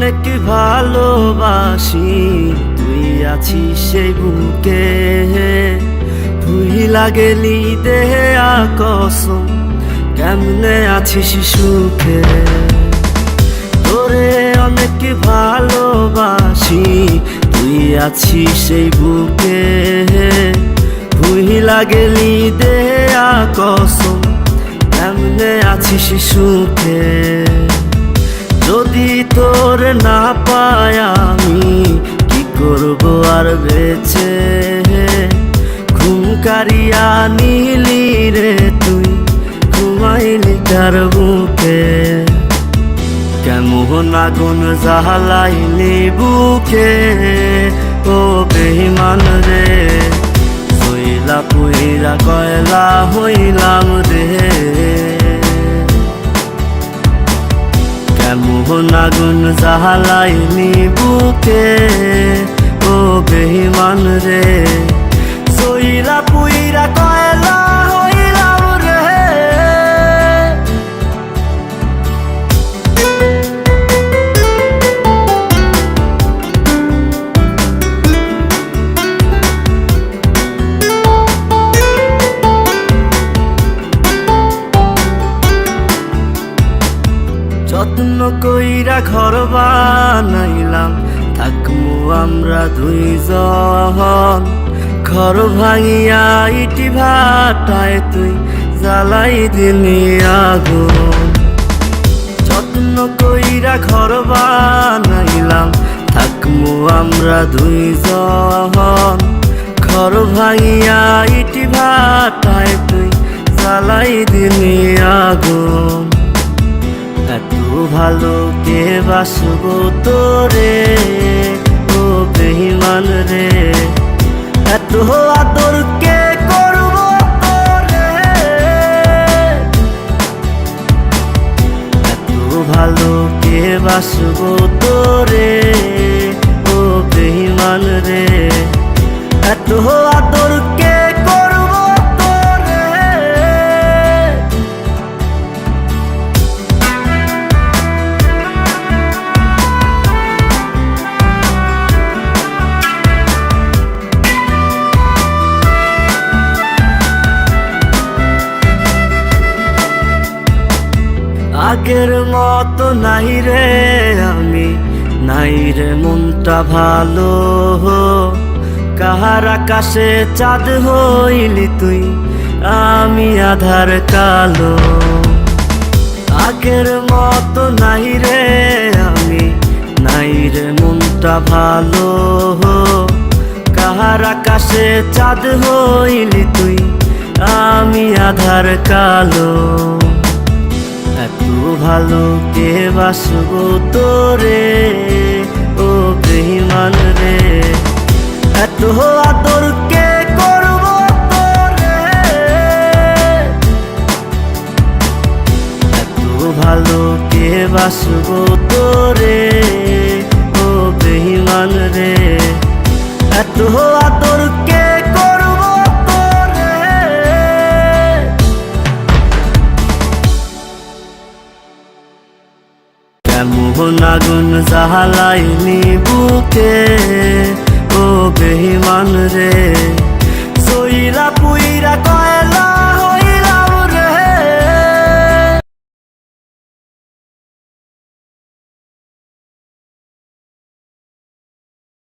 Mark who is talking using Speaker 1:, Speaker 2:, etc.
Speaker 1: অনেক ভালোবাসি, তুই আছিস সেই বুকে। ভুইলা গেলি দেহে কসম, কেমনে আছিস সুখে। তোরে অনেক ভালোবাসি, তুই আছিস সেই বুকে। ভুইলা গেলি দেহে কসম, কেমনে আছিস সুখে। যদি তোর না পাই আমি কি করব আর বেঁচে। ঘুম কারিয়া নিলি রে তুই, ঘুমাইলি কার বুকে। কেমন আগুন জ্বালাইলি বুকে, ও বেঈমান রে। হইলা পুইরা কয়লা হইলাম রে। কেমন আগুন জ্বালাইলি বুকে, ও বেঈমান রে। সইলা পুইরা কয়লা হইলাম রে। যত্ন কইরা ঘর বানাইলাম, থাকমু আমরা দুইজন। ঘর ভাঙিয়া ইটি ভাটায় তুই জ্বালাই দিলি আগুন। যত্ন কইরা ঘর বানাইলাম, থাকমু আমরা দুইজন। ঘর ভাঙিয়া ইটি ভাটায় তুই জ্বালাই দিলি আগুন। এত ভালো কে বাসবো তোরে, ও বেঈমান রে। এত আদর কে করবো তোরে। এত ভালো কে বাসবো তোরে, ও বেঈমান রে। এত আদর কে করবো তোরে। আগের মতো নাই রে আমি, নাই রে মনটা ভালো। কাহার আকাশে চাঁদ হইলি তুই, আমি আধার কালো। আগের মতো নাই রে আমি, নাই রে মনটা ভালো। কাহার আকাশে চাঁদ হইলি তুই, আমি আধার কালো। এত ভালো কে বাসবো তোরে, ও বেঈমান রে। এত আদর কে করবো তোরে। এত ভালো কে বাসবো তোরে, ও বেঈমান রে। এত আদর কে করবো তোরে। কেমন আগুন জ্বালাইলি বুকে, ও বেঈমান রে।